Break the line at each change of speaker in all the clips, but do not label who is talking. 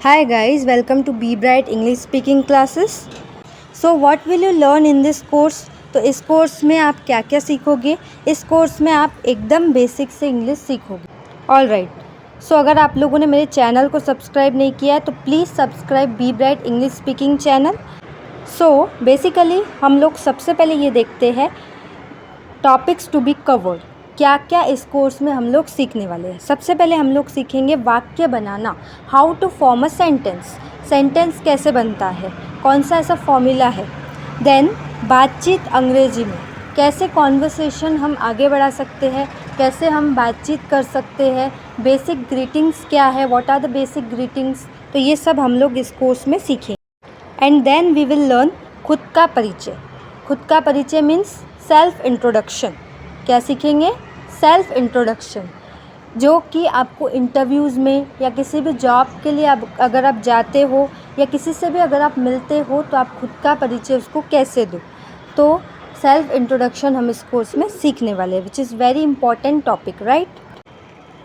Hi guys, welcome to Be Bright English Speaking Classes. So what will you learn in this course? तो इस course में आप क्या क्या सीखोगे? इस कोर्स में आप एकदम बेसिक से इंग्लिश सीखोगे. All right. सो अगर आप लोगों ने मेरे चैनल को सब्सक्राइब नहीं किया है तो please subscribe B bright English speaking channel. So basically हम लोग सबसे पहले ये देखते हैं टॉपिक्स टू बी कवर्ड. क्या क्या इस कोर्स में हम लोग सीखने वाले हैं. सबसे पहले हम लोग सीखेंगे वाक्य बनाना. How to form a sentence. Sentence कैसे बनता है, कौन सा ऐसा फॉर्मूला है. देन बातचीत अंग्रेजी में. कैसे कॉन्वर्सेशन हम आगे बढ़ा सकते हैं, कैसे हम बातचीत कर सकते हैं. बेसिक ग्रीटिंग्स क्या है, what are the basic greetings. तो ये सब हम लोग इस कोर्स में सीखेंगे. And then we will learn खुद का परिचय. खुद का परिचय मीन्स सेल्फ इंट्रोडक्शन. क्या सीखेंगे? सेल्फ इंट्रोडक्शन, जो कि आपको इंटरव्यूज़ में या किसी भी जॉब के लिए अगर आप जाते हो या किसी से भी अगर आप मिलते हो तो आप खुद का परिचय उसको कैसे दो. तो सेल्फ इंट्रोडक्शन हम इस कोर्स में सीखने वाले हैं, which is very important topic, right.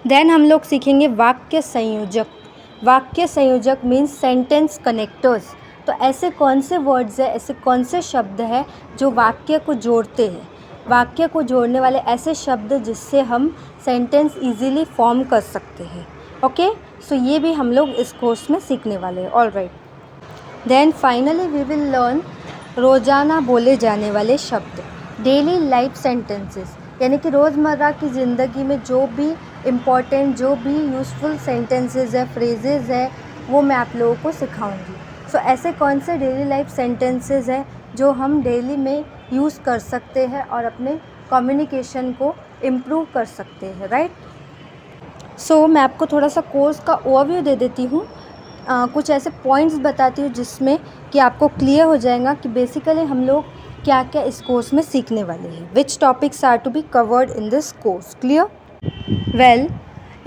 देन हम लोग सीखेंगे वाक्य संयोजक. वाक्य संयोजक मीन्स सेंटेंस कनेक्टर्स. तो ऐसे कौन से वर्ड्स हैं, ऐसे कौन से शब्द हैं जो वाक्य को जोड़ते हैं. वाक्य को जोड़ने वाले ऐसे शब्द जिससे हम सेंटेंस इजीली फॉर्म कर सकते हैं. ओके, सो ये भी हम लोग इस कोर्स में सीखने वाले हैं. All right. Then finally we will learn रोज़ाना बोले जाने वाले शब्द, डेली लाइफ सेंटेंसेस. यानी कि रोज़मर्रा की ज़िंदगी में जो भी इम्पॉर्टेंट, जो भी यूज़फुल सेंटेंसेस है, फ्रेजेस है, वो मैं आप लोगों को सिखाऊंगी. सो ऐसे कौन से डेली लाइफ सेंटेंसेस हैं जो हम डेली में यूज़ कर सकते हैं और अपने कम्युनिकेशन को इम्प्रूव कर सकते हैं, राइट. सो मैं आपको थोड़ा सा कोर्स का ओवरव्यू दे देती हूँ. कुछ ऐसे पॉइंट्स बताती हूँ जिसमें कि आपको क्लियर हो जाएगा कि बेसिकली हम लोग क्या क्या इस कोर्स में सीखने वाले हैं. Which topics are to be covered in this course. Clear. Well,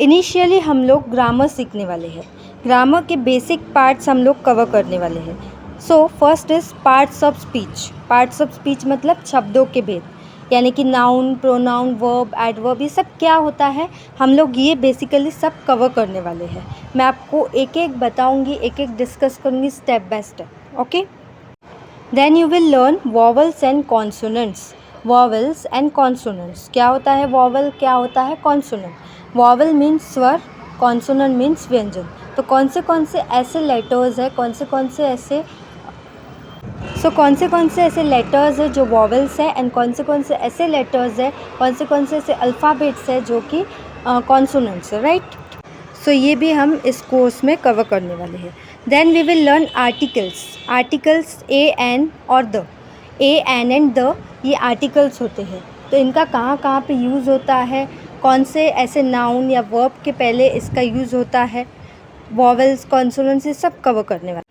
initially हम लोग ग्रामर सीखने वाले हैं. ग्रामर के बेसिक पार्ट्स हम लोग कवर करने वाले हैं. So first is parts of speech. Parts of speech मतलब शब्दों के भेद, यानी कि नाउन, प्रोनाउन, वर्ब, एडवर्ब, ये सब क्या होता है हम लोग ये बेसिकली सब कवर करने वाले हैं. मैं आपको एक एक बताऊंगी, एक एक डिस्कस करूंगी step by step. Okay. Then you will learn vowels and consonants. Vowels and consonants. क्या होता है वॉवल, क्या होता है कॉन्सोनेंट. वॉवल मीन्स स्वर, कॉन्सोनेंट मीन्स व्यंजन. तो कौन से ऐसे लेटर्स हैं, कौन से ऐसे लेटर्स हैं जो वॉवल्स हैं, एंड कौन से ऐसे लेटर्स हैं, कौन से ऐसे अल्फ़ाबेट्स हैं जो कि कॉन्सोनेंट्स है, राइट. सो ये भी हम इस कोर्स में कवर करने वाले हैं. Then we will learn articles. Articles a, an और the. A, an and the ये आर्टिकल्स होते हैं. तो इनका कहाँ पे यूज़ होता है, कौन से ऐसे नाउन या वर्ब के पहले इसका यूज़ होता है, वॉवल्स, कॉन्सोनेंट्स, ये सब कवर करने वाले.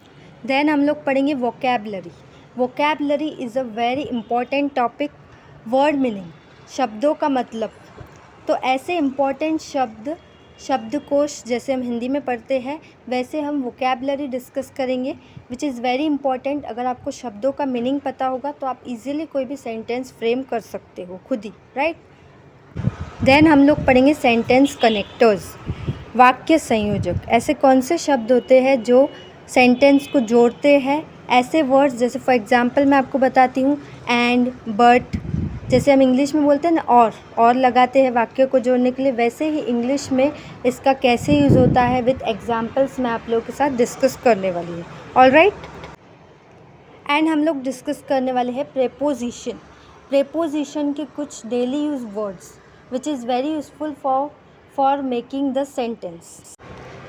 देन हम लोग पढ़ेंगे vocabulary. Vocabulary is a very important topic. Word meaning, शब्दों का मतलब. तो ऐसे इम्पॉर्टेंट शब्दकोश जैसे हम हिंदी में पढ़ते हैं वैसे हम वोकैबलरी डिस्कस करेंगे, विच इज़ वेरी इंपॉर्टेंट. अगर आपको शब्दों का मीनिंग पता होगा तो आप इजीली कोई भी सेंटेंस फ्रेम कर सकते हो खुद ही, राइट. देन हम लोग पढ़ेंगे सेंटेंस कनेक्टर्स. वाक्य संयोजक. ऐसे कौन से शब्द होते हैं जो सेंटेंस को जोड़ते हैं. ऐसे वर्ड्स जैसे फॉर एग्जांपल मैं आपको बताती हूँ, एंड, बट. जैसे हम इंग्लिश में बोलते हैं ना और लगाते हैं वाक्य को जोड़ने के लिए, वैसे ही इंग्लिश में इसका कैसे यूज़ होता है विद एग्जांपल्स मैं आप लोगों के साथ डिस्कस करने वाली हूँ. All right. एंड हम लोग डिस्कस करने वाले हैं प्रेपोजिशन. प्रेपोजिशन के कुछ daily use words which is very useful for making the sentence.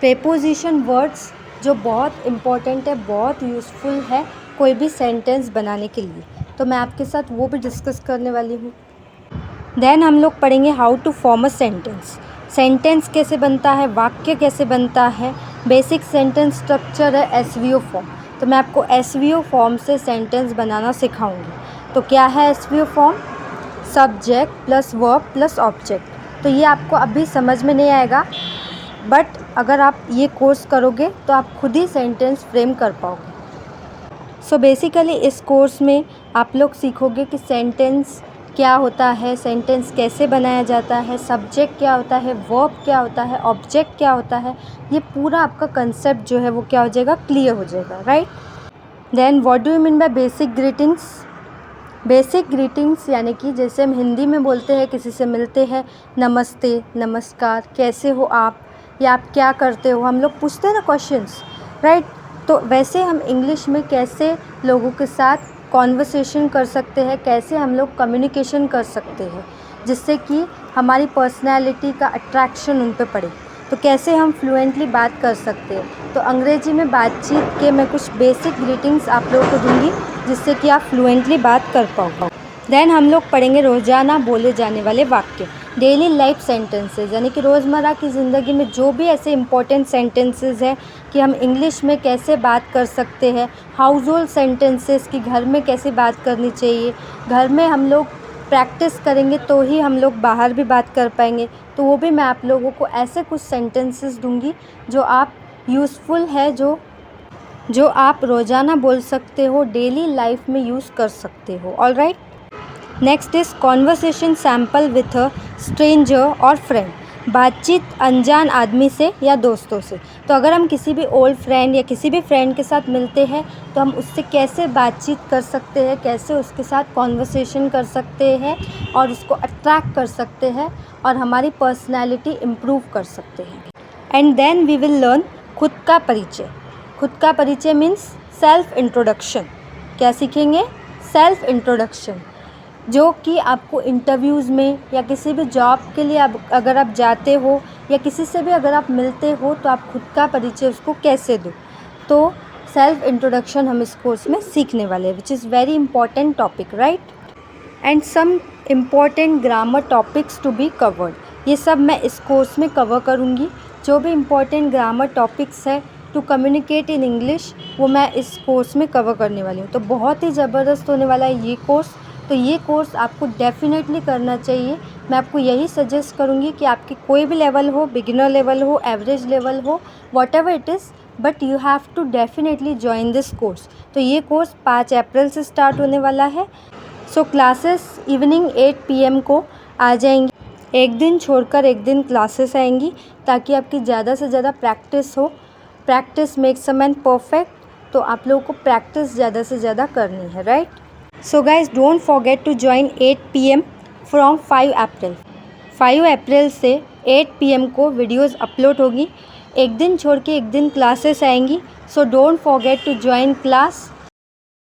Preposition words जो बहुत इम्पॉर्टेंट है, बहुत यूज़फुल है कोई भी सेंटेंस बनाने के लिए. तो मैं आपके साथ वो भी डिस्कस करने वाली हूँ. देन हम लोग पढ़ेंगे how to form a sentence. Sentence कैसे बनता है, वाक्य कैसे बनता है. बेसिक सेंटेंस स्ट्रक्चर है एसवीओ फॉर्म. तो मैं आपको एसवीओ फॉर्म से सेंटेंस बनाना सिखाऊंगी. तो क्या है SVO form? Subject plus verb plus object. तो ये आपको अभी समझ में नहीं आएगा, बट अगर आप ये कोर्स करोगे तो आप खुद ही सेंटेंस फ्रेम कर पाओगे. सो बेसिकली इस कोर्स में आप लोग सीखोगे कि सेंटेंस क्या होता है, सेंटेंस कैसे बनाया जाता है, सब्जेक्ट क्या होता है, वर्ब क्या होता है, ऑब्जेक्ट क्या होता है, ये पूरा आपका कंसेप्ट जो है वो क्या हो जाएगा, क्लियर हो जाएगा, right. Then what do you mean by basic greetings? Basic greetings यानी कि जैसे हम हिंदी में बोलते हैं, किसी से मिलते हैं, नमस्ते, नमस्कार, कैसे हो आप, या आप क्या करते हो, हम लोग पूछते हैं ना क्वेश्चंस, राइट। तो वैसे हम इंग्लिश में कैसे लोगों के साथ कॉन्वर्सेशन कर सकते हैं, कैसे हम लोग कम्युनिकेशन कर सकते हैं जिससे कि हमारी पर्सनैलिटी का अट्रैक्शन उन पे पड़े, तो कैसे हम फ्लुएंटली बात कर सकते हैं। तो अंग्रेजी में बातचीत के मैं कुछ बेसिक ग्रीटिंग्स आप लोगों को दूंगी जिससे कि आप फ्लुएंटली बात कर पाओ। देन हम लोग पढ़ेंगे रोज़ाना बोले जाने वाले वाक्य, डेली लाइफ सेंटेंसेस, यानी कि रोज़मर्रा की ज़िंदगी में जो भी ऐसे इंपॉर्टेंट सेंटेंसेस हैं कि हम इंग्लिश में कैसे बात कर सकते हैं, हाउस होल्ड सेंटेंसेस कि घर में कैसे बात करनी चाहिए, घर में हम लोग प्रैक्टिस करेंगे तो ही हम लोग बाहर भी बात कर पाएंगे, तो वो भी मैं आप लोगों को ऐसे कुछ सेंटेंसेस दूंगी जो आप यूज़फुल है, जो आप रोज़ाना बोल सकते हो, डेली लाइफ में यूज़ कर सकते हो। Alright, next is conversation sample with a stranger और फ्रेंड, बातचीत अनजान आदमी से या दोस्तों से। तो अगर हम किसी भी ओल्ड फ्रेंड या किसी भी फ्रेंड के साथ मिलते हैं तो हम उससे कैसे बातचीत कर सकते हैं, कैसे उसके साथ कॉन्वर्सेशन कर सकते हैं और उसको अट्रैक्ट कर सकते हैं और हमारी पर्सनैलिटी इम्प्रूव कर सकते हैं। And then we will learn खुद का परिचय। खुद का परिचय मीन्स सेल्फ इंट्रोडक्शन। क्या सीखेंगे? सेल्फ इंट्रोडक्शन, जो कि आपको इंटरव्यूज़ में या किसी भी जॉब के लिए अगर आप जाते हो या किसी से भी अगर आप मिलते हो तो आप खुद का परिचय उसको कैसे दो। तो सेल्फ इंट्रोडक्शन हम इस कोर्स में सीखने वाले हैं, which is very important topic, right. And some important grammar topics to be covered, ये सब मैं इस कोर्स में कवर करूँगी। जो भी इम्पॉर्टेंट ग्रामर टॉपिक्स है टू कम्युनिकेट इन इंग्लिश वो मैं इस कोर्स में कवर करने वाली हूँ। तो बहुत ही ज़बरदस्त होने वाला है ये कोर्स। तो ये कोर्स आपको डेफिनेटली करना चाहिए। मैं आपको यही सजेस्ट करूँगी कि आपकी कोई भी लेवल हो, बिगिनर लेवल हो, एवरेज लेवल हो, whatever it is, but you have to definitely join this course. तो ये कोर्स 5 अप्रैल से स्टार्ट होने वाला है। सो क्लासेस इवनिंग 8 PM को आ जाएंगी। एक दिन छोड़कर एक दिन क्लासेस आएंगी ताकि आपकी ज़्यादा से ज़्यादा प्रैक्टिस हो। Practice makes a man perfect. तो आप लोगों को प्रैक्टिस ज़्यादा से ज़्यादा करनी है, right. So guys don't forget to join 8 PM from 5 April. 5 अप्रैल से 8 PM को वीडियोज़ अपलोड होगी। एक दिन छोड़ के एक दिन क्लासेस आएंगी। So don't forget to join class.